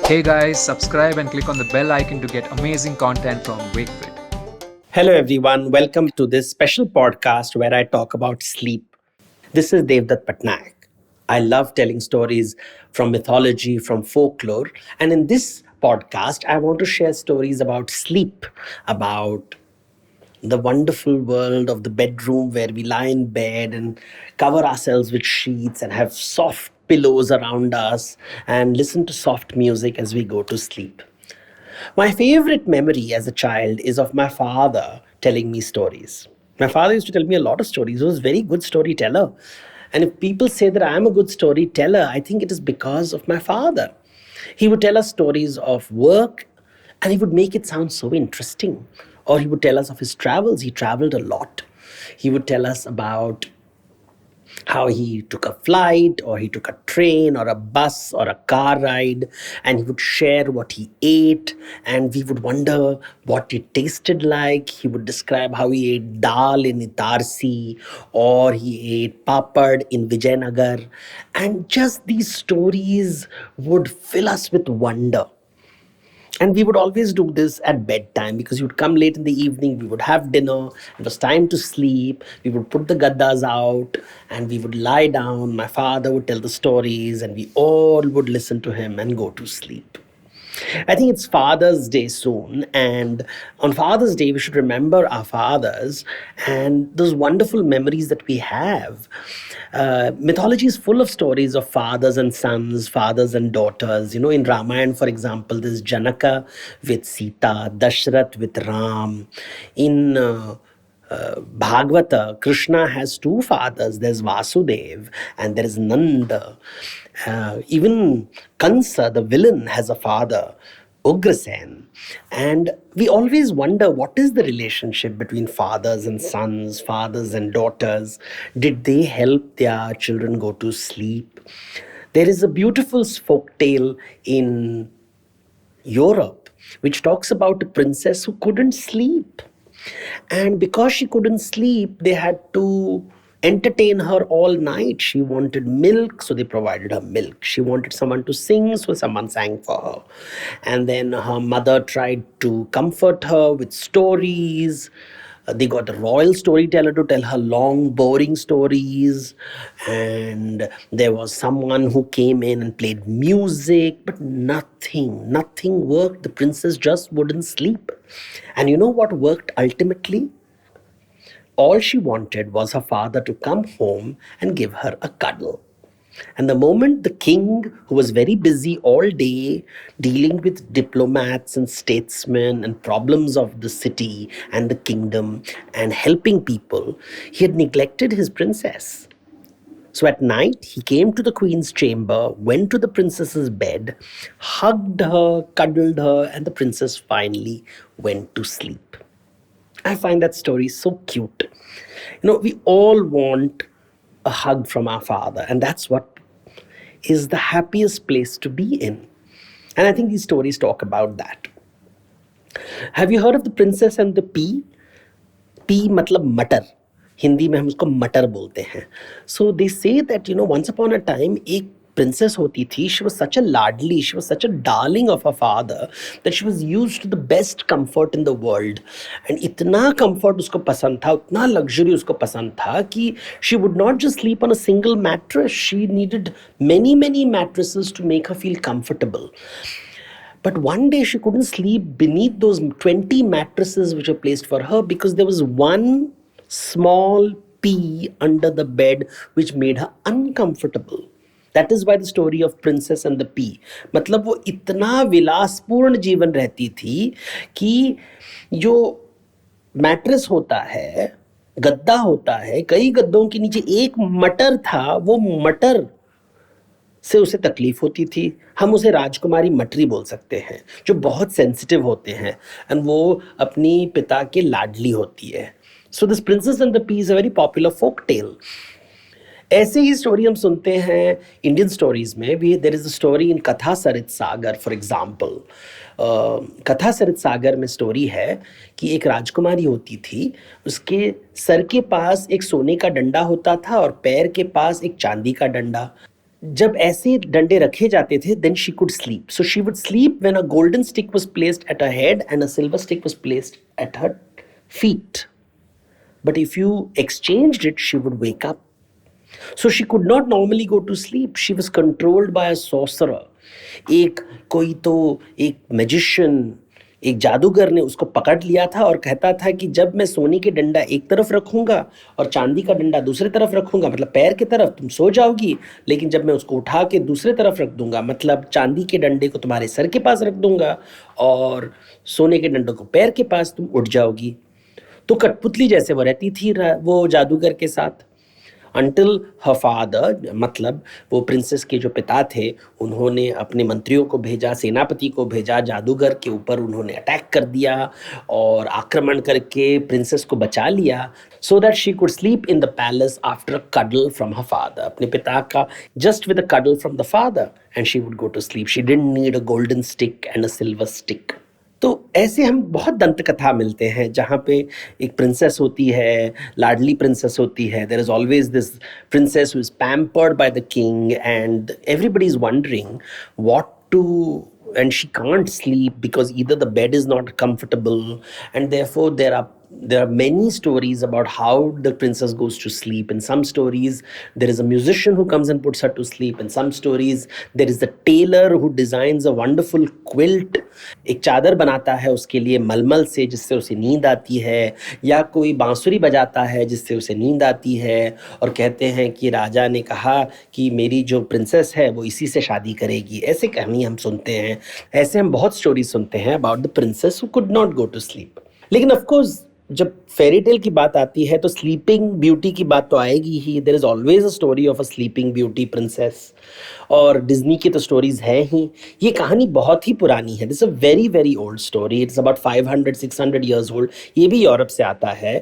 Hey guys, subscribe and click on the bell icon to get amazing content from Wakefit. Hello, everyone. Welcome to this special podcast where I talk about sleep. This is Devdutt Patnaik. I love telling stories from mythology, from folklore. And in this podcast, I want to share stories about sleep, about the wonderful world of the bedroom where we lie in bed and cover ourselves with sheets and have soft pillows around us and listen to soft music as we go to sleep. My favorite memory as a child is of my father telling me stories. My father used to tell me a lot of stories. He was a very good storyteller. And if people say that I am a good storyteller, I think it is because of my father. He would tell us stories of work and he would make it sound so interesting. Or he would tell us of his travels. He traveled a lot. He would tell us about how he took a flight or he took a train or a bus or a car ride, and he would share what he ate, and we would wonder what it tasted like. He would describe how he ate dal in Itarsi or he ate papad in Vijayanagar, and just these stories would fill us with wonder. And we would always do this at bedtime because you would come late in the evening, we would have dinner, it was time to sleep, we would put the gaddas out and we would lie down. My father would tell the stories and we all would listen to him and go to sleep. I think it's Father's Day soon, and on Father's Day, we should remember our fathers and those wonderful memories that we have. Mythology is full of stories of fathers and sons, fathers and daughters. You know, in Ramayana, for example, there's Janaka with Sita, Dashrath with Ram. In Bhagavata, Krishna has two fathers. There's Vasudev and there is Nanda. Even Kansa, the villain, has a father, Ugrasen. And we always wonder what is the relationship between fathers and sons, fathers and daughters? Did they help their children go to sleep? There is a beautiful folk tale in Europe, which talks about a princess who couldn't sleep. And because she couldn't sleep, they had to entertain her all night. She wanted milk, so they provided her milk. She wanted someone to sing, so someone sang for her. And then her mother tried to comfort her with stories. They got a royal storyteller to tell her long, boring stories. And there was someone who came in and played music, but nothing worked. The princess just wouldn't sleep. And you know what worked ultimately? All she wanted was her father to come home and give her a cuddle. And the moment the king, who was very busy all day dealing with diplomats and statesmen and problems of the city and the kingdom and helping people, he had neglected his princess. So at night, he came to the queen's chamber, went to the princess's bed, hugged her, cuddled her, and the princess finally went to sleep. I find that story so cute. You know, we all want a hug from our father, and that's what is the happiest place to be in. And I think these stories talk about that. Have you heard of the princess and the pea? P मतलब मटर, हिंदी में हम उसको मटर बोलते हैं. So they say that once upon a time एक princess होती थी. She was such a ladly, she was such a darling of her father that she was used to the best comfort in the world. And इतना comfort उसको पसंद था, उतना luxury उसको पसंद था कि she would not just sleep on a single mattress. She needed many mattresses to make her feel comfortable. But one day she couldn't sleep beneath those 20 mattresses which were placed for her because there was one small pea under the bed which made her uncomfortable. That is why the story of Princess and the Pea. मतलब वो इतना विलासपूर्ण जीवन रहती थी कि जो mattress होता है, गद्दा होता है, कई गद्दों के नीचे एक मटर था, वो मटर से उसे तकलीफ होती थी. हम उसे राजकुमारी मटरी बोल सकते हैं, जो बहुत सेंसिटिव होते हैं एंड वो अपनी पिता के लाडली होती है. So this princess and the pea is a very popular folk tale. ऐसे ही स्टोरी हम सुनते हैं इंडियन स्टोरीज में भी. There is a story in कथा सरित सागर फॉर एग्जाम्पल. कथा सरित सागर में स्टोरी है कि एक राजकुमारी होती थी. उसके सर के पास एक सोने का डंडा होता था और पैर के पास एक चांदी का डंडा. जब ऐसे डंडे रखे जाते थे, then she could sleep. So she would sleep when a golden stick was placed at her head and a silver stick was placed at her feet. But if you exchanged it, she would wake up. So she could not normally go to sleep. She was controlled by a sorcerer. एक कोई तो एक magician, एक जादूगर ने उसको पकड़ लिया था और कहता था कि जब मैं सोने के डंडा एक तरफ रखूंगा और चांदी का डंडा दूसरी तरफ रखूंगा, मतलब पैर की तरफ, तुम सो जाओगी, लेकिन जब मैं उसको उठा के दूसरी तरफ रख दूंगा, मतलब चांदी के डंडे को तुम्हारे सर के पास रख दूंगा और सोने के डंडे को पैर के पास, तुम उठ जाओगी। तो कठपुतली जैसे वो रहती थी वो जादूगर के साथ, until her father, मतलब वो प्रिंसेस के जो पिता थे, उन्होंने अपने मंत्रियों को भेजा, सेनापति को भेजा, जादूगर के ऊपर उन्होंने अटैक कर दिया और आक्रमण करके प्रिंसेस को बचा लिया, so that she could sleep in the palace after a cuddle from her father. अपने पिता का just with a cuddle from the father, and she would go to sleep. She didn't need a golden stick and a silver stick. तो ऐसे हम बहुत दंत कथा मिलते हैं जहाँ पे एक प्रिंसेस होती है, लाडली प्रिंसेस होती है, there is always this princess who is pampered by the king and everybody is wondering what to, and she can't sleep because either the bed is not comfortable, and therefore there are many stories about how the princess goes to sleep. In some stories there is a musician who comes and puts her to sleep. In some stories there is a tailor who designs a wonderful quilt, एक चादर बनाता है उसके लिए मलमल से जिससे उसे नींद आती है, या कोई बांसुरी बजाता है जिससे उसे नींद आती है, और कहते हैं कि राजा ने कहा कि मेरी जो प्रिंसेस है वो इसी से शादी करेगी। ऐसे कहानी हम सुनते हैं, ऐसे हम बहुत स्टोरीज सुनते हैं about the princess who could not go to sleep. लेकिन ऑफ कोर्स जब फेरी टेल की बात आती है तो स्लीपिंग ब्यूटी की बात तो आएगी ही। There is always a story of a sleeping beauty princess, और डिज्नी की तो स्टोरीज हैं ही। ये कहानी बहुत ही पुरानी है, this a very very old story, it's about 500-600 years old. ये भी यूरोप से आता है,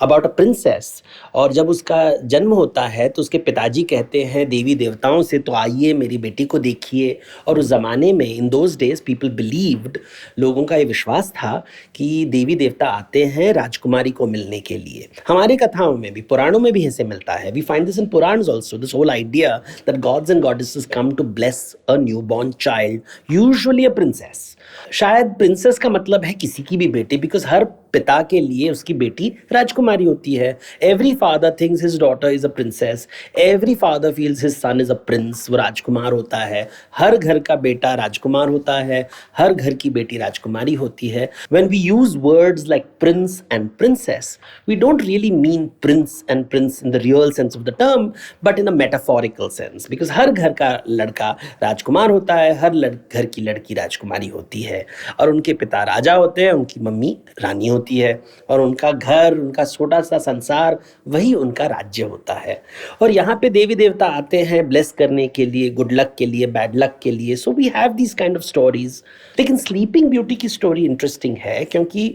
अबाउट अ प्रिंसेस। और जब उसका जन्म होता है तो उसके पिताजी कहते हैं देवी देवताओं से, तो आइए मेरी बेटी को देखिए। और उस ज़माने में, in those days, people believed, लोगों का ये विश्वास था कि देवी देवता आते हैं राजकुमारी को मिलने के लिए। हमारी कथाओं में भी, पुराणों में भी ऐसे मिलता है। We find this in Puranas also, this whole idea that gods and goddesses come to bless a new born child, usually a princess. शायद प्रिंसेस का मतलब है किसी की भी बेटी, बिकॉज हर पिता के लिए उसकी बेटी राजकुमारी होती है। Every father thinks his daughter is a princess, every father feels his son is a prince, वो राजकुमार होता है। हर घर का बेटा राजकुमार होता है, हर घर की बेटी राजकुमारी होती है। When we use words like prince and princess, we don't really mean prince and prince in the real sense of the term, but in a metaphorical sense, because हर घर का लड़का राजकुमार होता है, हर घर की लड़की राजकुमारी होती है, और उनके पिता राजा होते हैं, उनकी मम्मी रानी होती है, और उनका घर, उनका छोटा सा संसार, वही उनका राज्य होता है। और यहाँ पे देवी देवता आते हैं ब्लेस करने के लिए, गुड लक के लिए, बैड लक के लिए। So we have this kind of stories. लेकिन स्लीपिंग ब्यूटी की स्टोरी इंटरेस्टिंग है क्योंकि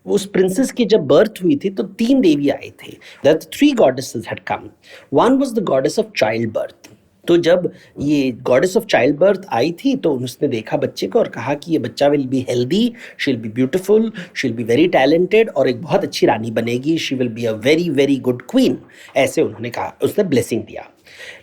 उस प्रिंसेस की जब बर्थ हुई थी तो 3 देवी आई थी। That 3 goddesses had come. One was the goddess of child birth. तो जब ये goddess of child birth I थी तो उसने देखा बच्चे को और कहा कि ये बच्चा will be healthy, she will be beautiful, she will be very talented, और एक बहुत अच्छी रानी बनेगी, she will be a very very good queen. ऐसे उन्होंने कहा, उसने ब्लेसिंग दिया।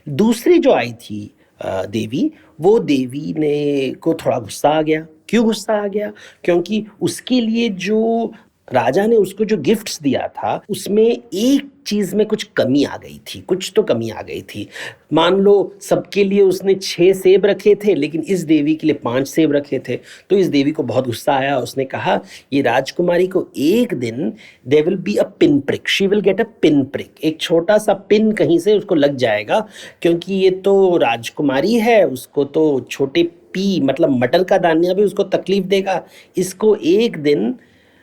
दूसरी जो आई थी देवी, वो देवी ने को थोड़ा गुस्सा आ गया। क्यों गुस्सा आ गया? क्योंकि उसके लिए जो राजा ने उसको जो गिफ्ट्स दिया था उसमें एक चीज में कुछ कमी आ गई थी, कुछ तो कमी आ गई थी। मान लो सबके लिए उसने 6 सेब रखे थे, लेकिन इस देवी के लिए 5 सेब रखे थे। तो इस देवी को बहुत गुस्सा आया। उसने कहा ये राजकुमारी को एक दिन they will be a pin prick, she will get a pin prick, एक छोटा सा पिन कहीं से उसको लग जाएगा, क्योंकि ये तो राजकुमारी है, उसको तो छोटे पी मतलब मटर का दाना भी उसको तकलीफ देगा। इसको एक दिन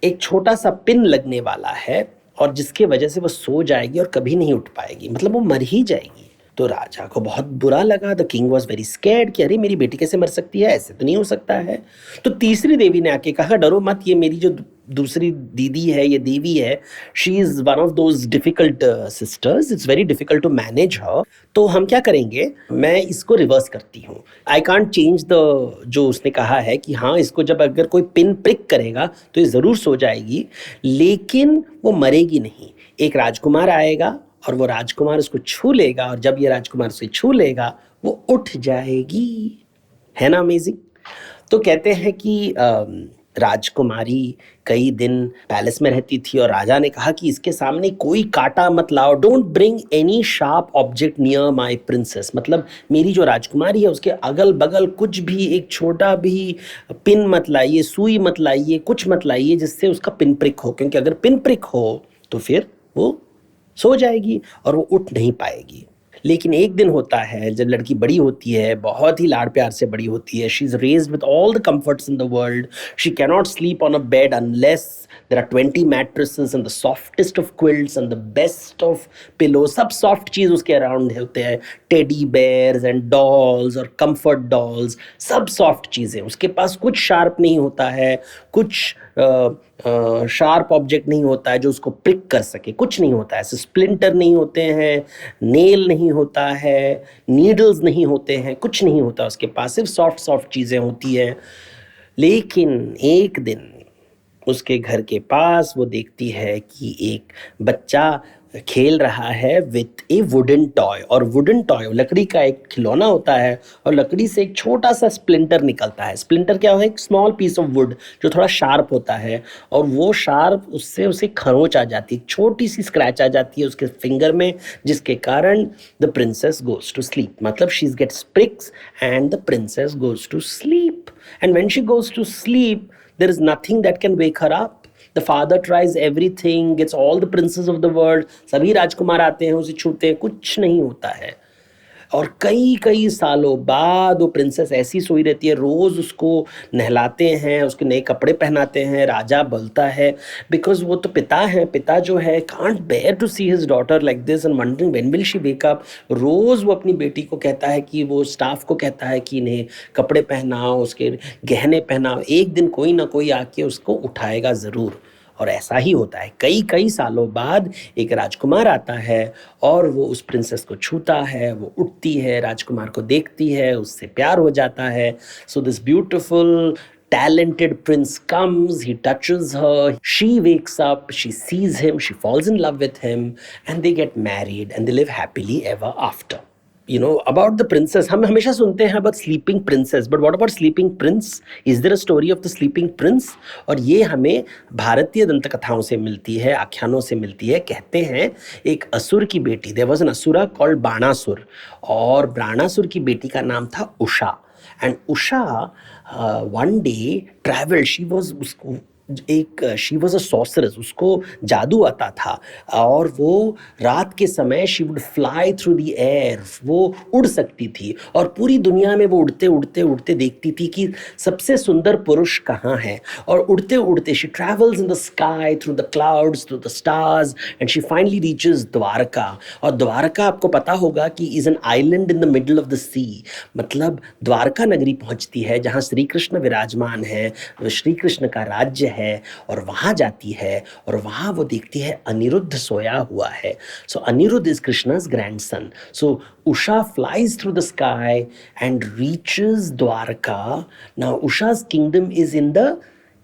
एक छोटा सा पिन लगने वाला है, और जिसके वजह से वो सो जाएगी और कभी नहीं उठ पाएगी, मतलब वो मर ही जाएगी। तो राजा को बहुत बुरा लगा। The king was very scared कि अरे मेरी बेटी कैसे मर सकती है, ऐसे तो नहीं हो सकता है। तो तीसरी देवी ने आके कहा डरो मत, ये मेरी जो दूसरी दीदी है, ये देवी है, she is one of those difficult sisters, it's very difficult to manage her. तो हम क्या करेंगे, मैं इसको रिवर्स करती हूँ। आई कांट चेंज द, जो उसने कहा है कि हाँ इसको जब अगर कोई पिन प्रिक करेगा तो ये ज़रूर सो जाएगी, लेकिन वो मरेगी नहीं। एक राजकुमार आएगा और वो राजकुमार उसको छू लेगा, और जब ये राजकुमार उसे छू लेगा वो उठ जाएगी। है ना अमेजिंग? तो कहते हैं कि राजकुमारी कई दिन पैलेस में रहती थी, और राजा ने कहा कि इसके सामने कोई कांटा मत लाओ, don't bring any sharp object near my princess. मतलब मेरी जो राजकुमारी है उसके अगल बगल कुछ भी, एक छोटा भी पिन मत लाइए, सुई मत लाइए, कुछ मत लाइए जिससे उसका पिन प्रिक हो, क्योंकि अगर पिन प्रिक हो तो फिर वो सो जाएगी और वो उठ नहीं पाएगी। लेकिन एक दिन होता है जब लड़की बड़ी होती है, बहुत ही लाड़ प्यार से बड़ी होती है, she is raised with all the comforts in the world, she cannot sleep on a bed unless there are 20 mattresses and the softest of quilts and the best of pillow. सब सॉफ्ट चीज उसके around होते हैं, teddy bears and dolls और comfort dolls, सब soft चीजें उसके पास। कुछ शार्प नहीं होता है, कुछ शार्प ऑब्जेक्ट नहीं होता है जो उसको प्रिक कर सके, कुछ नहीं होता है, स्प्लिंटर नहीं होते हैं, नेल नहीं होता है, नीडल्स नहीं होते हैं, कुछ नहीं होता उसके पास, सिर्फ सॉफ्ट सॉफ्ट चीज़ें होती हैं। लेकिन एक दिन उसके घर के पास वो देखती है कि एक बच्चा खेल रहा है विथ ए वुडन टॉय, और वुडन टॉय लकड़ी का एक खिलौना होता है, और लकड़ी से एक छोटा सा स्प्लिंटर निकलता है। स्प्लिंटर क्या है? एक स्मॉल पीस ऑफ वुड जो थोड़ा शार्प होता है, और वो शार्प उससे उसे खरोंच आ जाती है, छोटी सी स्क्रैच आ जाती है उसके फिंगर में, जिसके कारण the princess goes to sleep. मतलब she gets pricks and the princess goes to sleep, and when she goes to sleep there is nothing that can wake her up. The father tries everything, gets all the princes of the world, सभी राजकुमार आते हैं उसे छूते हैं, कुछ नहीं होता है। और कई कई सालों बाद वो प्रिंसेस ऐसी सोई रहती है, रोज उसको नहलाते हैं, उसके नए कपड़े पहनाते हैं, राजा बोलता है, बिकॉज वो तो पिता है, पिता जो है can't bear to see his daughter like this and wondering when will she wake up. रोज वो अपनी बेटी को कहता है कि वो स्टाफ को कहता है कि इन्हें कपड़े पहनाओ, उसके गहने पहनाओ, एक दिन कोई ना कोई आके उसको उठाएगा ज़रूर। और ऐसा ही होता है, कई कई सालों बाद एक राजकुमार आता है और वो उस प्रिंसेस को छूता है, वो उठती है, राजकुमार को देखती है, उससे प्यार हो जाता है। So this beautiful talented prince comes, he touches her, she wakes up, she sees him, she falls in love with him, and they get married and they live happily ever after. You know about the princess, हम हमेशा सुनते हैं about sleeping princess, but what about sleeping prince? Is there a story of the sleeping prince? और ये हमें भारतीय दंत कथाओं से मिलती है, आख्यानों से मिलती है। कहते हैं एक असुर की बेटी, there was an asura called Banasur, और बाणासुर की बेटी का नाम था Usha. And Usha one day travel, she was a sorceress, उसको जादू आता था, और वो रात के समय she would fly through the air, वो उड़ सकती थी, और पूरी दुनिया में वो उड़ते उड़ते उड़ते देखती थी कि सबसे सुंदर पुरुष कहाँ है। और उड़ते उड़ते she travels in the sky through the clouds through the stars and she finally reaches Dwarka. और द्वारका आपको पता होगा कि is an island in the middle of the sea, मतलब द्वारका नगरी पहुंचती है जहाँ श्री कृष्ण विराजमान है, श्री कृष्ण का राज्य है, और वहां जाती है और वहां वो देखती है अनिरुद्ध सोया हुआ है। So Aniruddh is Krishna's grandson. So Usha flies through the sky and reaches Dwarka. Now Usha's kingdom is in the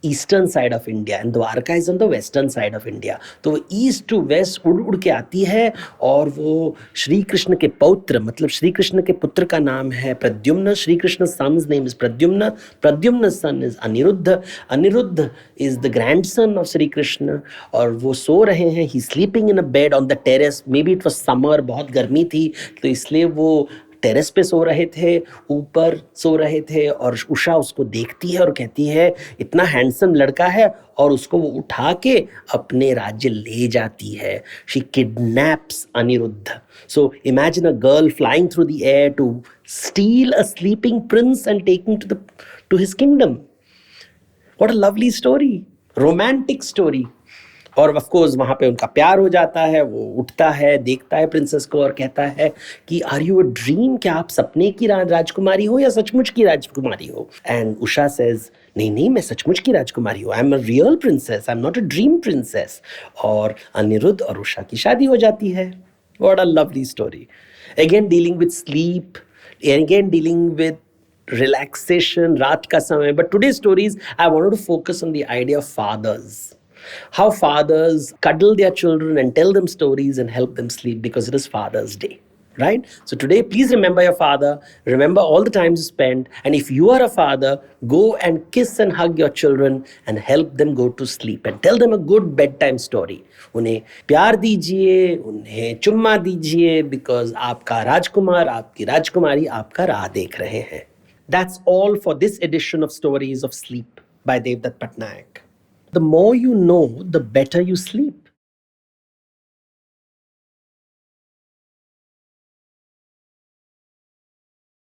eastern side of India and Dwarka is on the western side of India. तो वो ईस्ट टू वेस्ट उड़ उड़ के आती है, और वो श्री कृष्ण के पौत्र, मतलब श्री कृष्ण के पुत्र का नाम है Pradyumna, Shri Krishna son's name is Pradyumna, Pradyumna son is Aniruddh, Aniruddh is the grandson of Shri Krishna. और वो सो रहे हैं, he sleeping in a bed on the terrace, maybe it was summer, बहुत गर्मी थी तो इसलिए वो टेरेस पे सो रहे थे, ऊपर सो रहे थे। और उषा उसको देखती है और कहती है इतना हैंडसम लड़का है, और उसको वो उठा के अपने राज्य ले जाती है। She kidnaps Aniruddh. So imagine a girl flying through the air to steal a sleeping prince and taking to his kingdom. What a lovely story, romantic story. और ऑफ कोर्स वहाँ पे उनका प्यार हो जाता है, वो उठता है, देखता है प्रिंसेस को और कहता है कि आर यू अ ड्रीम, क्या आप सपने की राजकुमारी हो या सचमुच की राजकुमारी हो? एंड उषा सेज नहीं नहीं, मैं सचमुच की राजकुमारी हूँ, I am a real princess, I am not a dream princess. और अनिरुद्ध और उषा की शादी हो जाती है। What a lovely story. Again dealing with sleep, again dealing with relaxation, रात का समय। But today's stories I wanted to focus on the idea of fathers. How fathers cuddle their children and tell them stories and help them sleep because it is Father's Day. Right? So today, please remember your father, remember all the times you spent, and if you are a father, go and kiss and hug your children and help them go to sleep and tell them a good bedtime story. उन्हें प्यार दीजिए, उन्हें चुम्मा दीजिए, because आपका राजकुमार, आपकी राजकुमारी आपका राह देख रहे हैं. That's all for this edition of Stories of Sleep by Devdutt Patnaik. The more you know, the better you sleep.